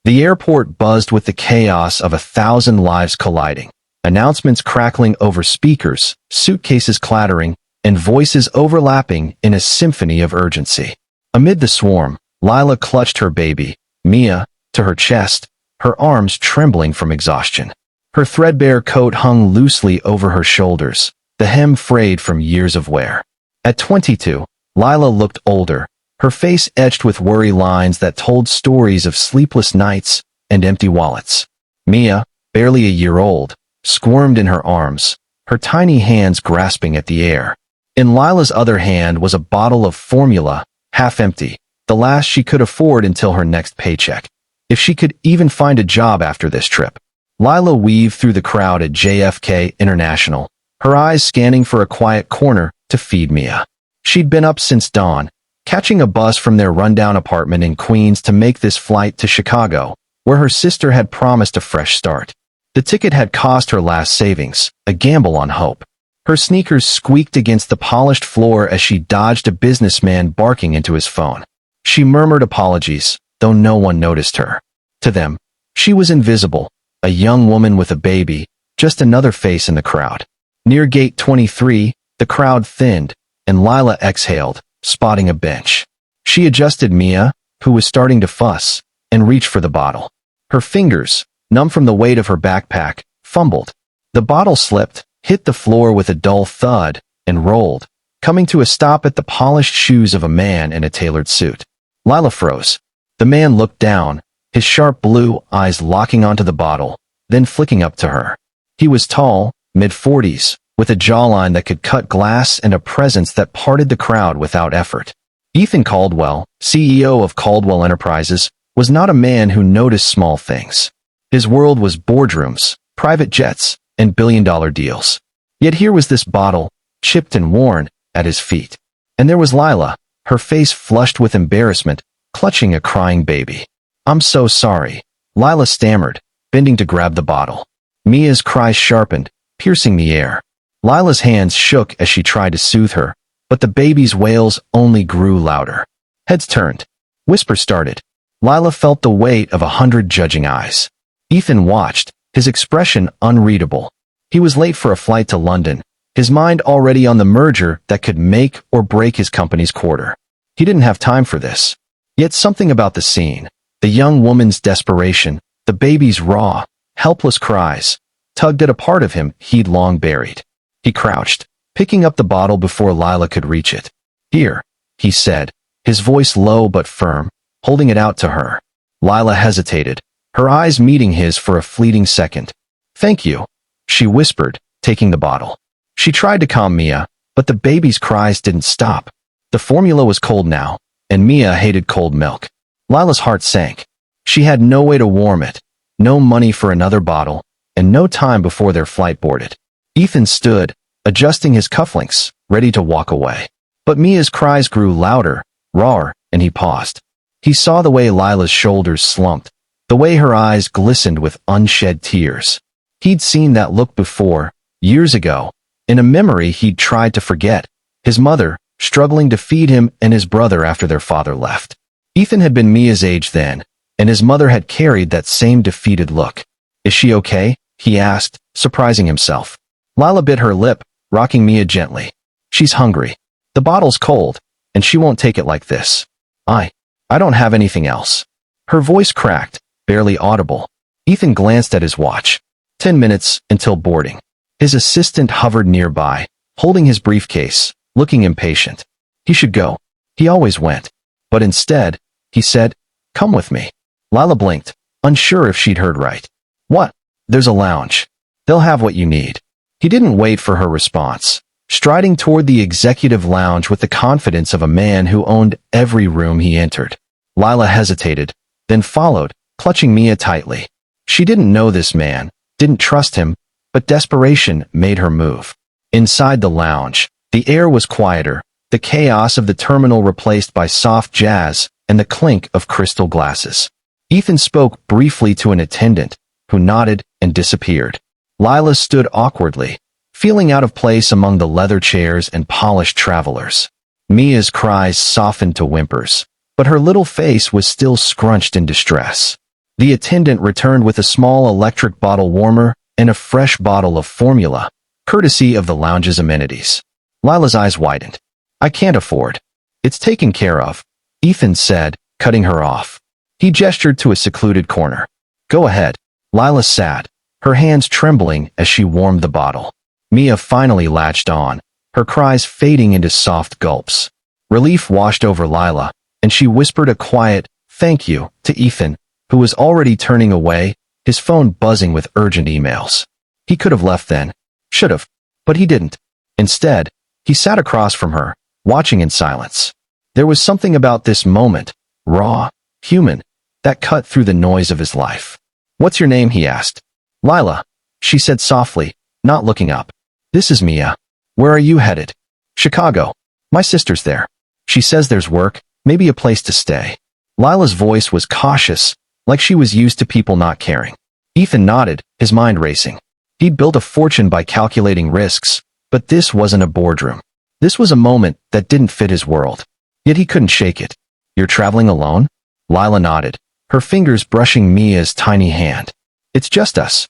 The airport buzzed with the chaos of 1,000 lives colliding, announcements crackling over speakers, suitcases clattering, and voices overlapping in a symphony of urgency. Amid the swarm, Lila clutched her baby, Mia, to her chest, her arms trembling from exhaustion. Her threadbare coat hung loosely over her shoulders, the hem frayed from years of wear. At 22, Lila looked older, her face etched with worry lines that told stories of sleepless nights and empty wallets. Mia, barely a year old, squirmed in her arms, her tiny hands grasping at the air. In Lila's other hand was a bottle of formula, half empty, the last she could afford until her next paycheck. If she could even find a job after this trip. Lila weaved through the crowd at JFK International, her eyes scanning for a quiet corner to feed Mia. She'd been up since dawn, catching a bus from their rundown apartment in Queens to make this flight to Chicago, where her sister had promised a fresh start. The ticket had cost her last savings, a gamble on hope. Her sneakers squeaked against the polished floor as she dodged a businessman barking into his phone. She murmured apologies, though no one noticed her. To them, she was invisible, a young woman with a baby, just another face in the crowd. Near gate 23, the crowd thinned, and Lila exhaled, spotting a bench. She adjusted Mia, who was starting to fuss, and reached for the bottle. Her fingers, numb from the weight of her backpack, fumbled. The bottle slipped, hit the floor with a dull thud, and rolled, coming to a stop at the polished shoes of a man in a tailored suit. Lila froze. The man looked down, his sharp blue eyes locking onto the bottle, then flicking up to her. He was tall, mid-40s, with a jawline that could cut glass and a presence that parted the crowd without effort. Ethan Caldwell, CEO of Caldwell Enterprises, was not a man who noticed small things. His world was boardrooms, private jets, and billion-dollar deals. Yet here was this bottle, chipped and worn, at his feet. And there was Lila, her face flushed with embarrassment, clutching a crying baby. "I'm so sorry," Lila stammered, bending to grab the bottle. Mia's cries sharpened, piercing the air. Lila's hands shook as she tried to soothe her, but the baby's wails only grew louder. Heads turned. Whispers started. Lila felt the weight of 100 judging eyes. Ethan watched, his expression unreadable. He was late for a flight to London, his mind already on the merger that could make or break his company's quarter. He didn't have time for this. Yet something about the scene, the young woman's desperation, the baby's raw, helpless cries, tugged at a part of him he'd long buried. He crouched, picking up the bottle before Lila could reach it. "Here," he said, his voice low but firm, holding it out to her. Lila hesitated, her eyes meeting his for a fleeting second. "Thank you," she whispered, taking the bottle. She tried to calm Mia, but the baby's cries didn't stop. The formula was cold now, and Mia hated cold milk. Lila's heart sank. She had no way to warm it, no money for another bottle, and no time before their flight boarded. Ethan stood, adjusting his cufflinks, ready to walk away. But Mia's cries grew louder, rawer, and he paused. He saw the way Lila's shoulders slumped, the way her eyes glistened with unshed tears. He'd seen that look before, years ago, in a memory he'd tried to forget. His mother, struggling to feed him, and his brother after their father left. Ethan had been Mia's age then, and his mother had carried that same defeated look. "Is she okay?" he asked, surprising himself. Lila bit her lip, rocking Mia gently. "She's hungry. The bottle's cold, and she won't take it like this. I don't have anything else." Her voice cracked, barely audible. Ethan glanced at his watch. 10 minutes until boarding. His assistant hovered nearby, holding his briefcase, looking impatient. He should go. He always went. But instead, he said, "Come with me." Lila blinked, unsure if she'd heard right. "What?" "There's a lounge. They'll have what you need." He didn't wait for her response, striding toward the executive lounge with the confidence of a man who owned every room he entered. Lila hesitated, then followed, clutching Mia tightly. She didn't know this man, didn't trust him, but desperation made her move. Inside the lounge, the air was quieter, the chaos of the terminal replaced by soft jazz and the clink of crystal glasses. Ethan spoke briefly to an attendant, who nodded and disappeared. Lila stood awkwardly, feeling out of place among the leather chairs and polished travelers. Mia's cries softened to whimpers, but her little face was still scrunched in distress. The attendant returned with a small electric bottle warmer and a fresh bottle of formula, courtesy of the lounge's amenities. Lila's eyes widened. I can't afford. It's taken care of, Ethan said, cutting her off. He gestured to a secluded corner. Go ahead. Lila sat, her hands trembling as she warmed the bottle. Mia finally latched on, her cries fading into soft gulps. Relief washed over Lila, and she whispered a quiet, thank you, to Ethan, who was already turning away, his phone buzzing with urgent emails. He could have left then. Should have. But he didn't. Instead, he sat across from her, watching in silence. There was something about this moment, raw, human, that cut through the noise of his life. What's your name? He asked. Lila, she said softly, not looking up. This is Mia. Where are you headed? Chicago. My sister's there. She says there's work, maybe a place to stay. Lila's voice was cautious, like she was used to people not caring. Ethan nodded, his mind racing. He'd built a fortune by calculating risks, but this wasn't a boardroom. This was a moment that didn't fit his world. Yet he couldn't shake it. You're traveling alone? Lila nodded, her fingers brushing Mia's tiny hand. It's just us.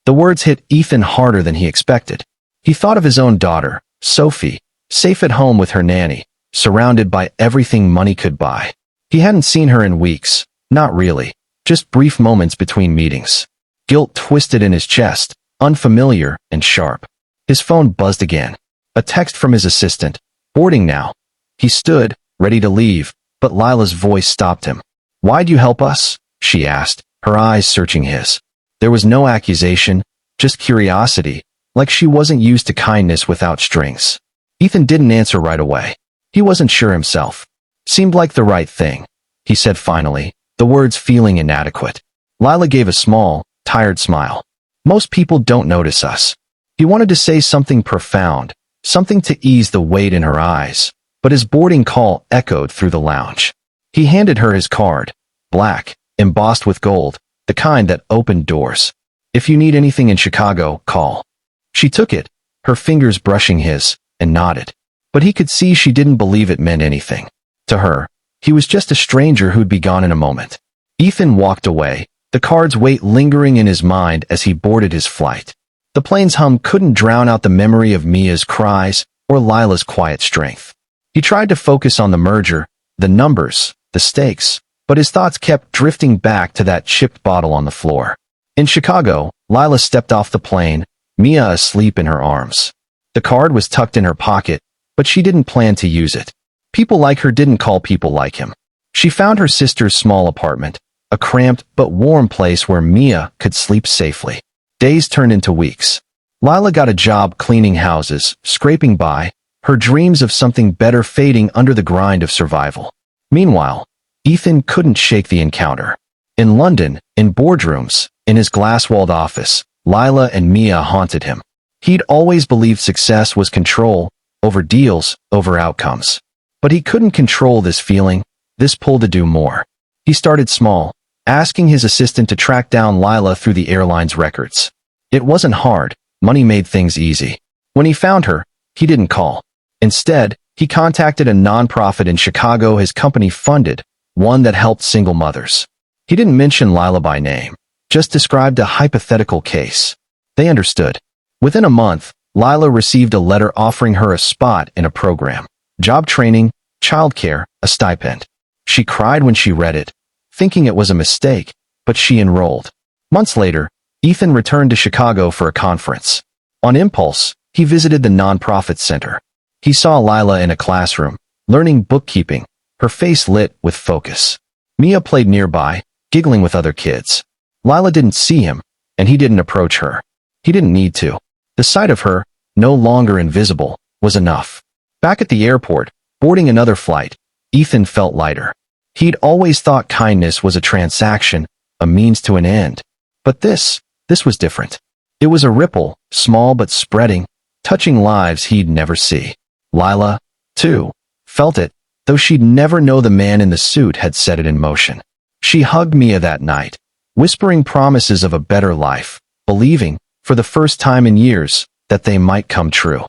The words hit Ethan harder than he expected. He thought of his own daughter, Sophie, safe at home with her nanny, surrounded by everything money could buy. He hadn't seen her in weeks, not really, just brief moments between meetings. Guilt twisted in his chest, unfamiliar and sharp. His phone buzzed again. A text from his assistant. Boarding now. He stood, ready to leave, but Lila's voice stopped him. Why'd you help us? She asked, her eyes searching his. There was no accusation, just curiosity, like she wasn't used to kindness without strings. Ethan didn't answer right away. He wasn't sure himself. Seemed like the right thing, he said finally, the words feeling inadequate. Lila gave a small, tired smile. Most people don't notice us. He wanted to say something profound, something to ease the weight in her eyes, but his boarding call echoed through the lounge. He handed her his card, black, embossed with gold, the kind that opened doors. If you need anything in Chicago, call. She took it, her fingers brushing his, and nodded. But he could see she didn't believe it meant anything. To her, he was just a stranger who'd be gone in a moment. Ethan walked away, the card's weight lingering in his mind as he boarded his flight. The plane's hum couldn't drown out the memory of Mia's cries or Lila's quiet strength. He tried to focus on the merger, the numbers, the stakes, but his thoughts kept drifting back to that chipped bottle on the floor. In Chicago, Lila stepped off the plane, Mia asleep in her arms. The card was tucked in her pocket, but she didn't plan to use it. People like her didn't call people like him. She found her sister's small apartment, a cramped but warm place where Mia could sleep safely. Days turned into weeks. Lila got a job cleaning houses, scraping by, her dreams of something better fading under the grind of survival. Meanwhile, Ethan couldn't shake the encounter. In London, in boardrooms, in his glass-walled office, Lila and Mia haunted him. He'd always believed success was control, over deals, over outcomes. But he couldn't control this feeling, this pull to do more. He started small, asking his assistant to track down Lila through the airline's records. It wasn't hard, money made things easy. When he found her, he didn't call. Instead, he contacted a nonprofit in Chicago his company funded, one that helped single mothers. He didn't mention Lila by name, just described a hypothetical case. They understood. Within a month, Lila received a letter offering her a spot in a program. Job training, childcare, a stipend. She cried when she read it, thinking it was a mistake, but she enrolled. Months later, Ethan returned to Chicago for a conference. On impulse, he visited the nonprofit center. He saw Lila in a classroom, learning bookkeeping, her face lit with focus. Mia played nearby, giggling with other kids. Lila didn't see him, and he didn't approach her. He didn't need to. The sight of her, no longer invisible, was enough. Back at the airport, boarding another flight, Ethan felt lighter. He'd always thought kindness was a transaction, a means to an end. But this was different. It was a ripple, small but spreading, touching lives he'd never see. Lila, too, felt it, though she'd never know the man in the suit had set it in motion. She hugged Mia that night, whispering promises of a better life, believing, for the first time in years, that they might come true.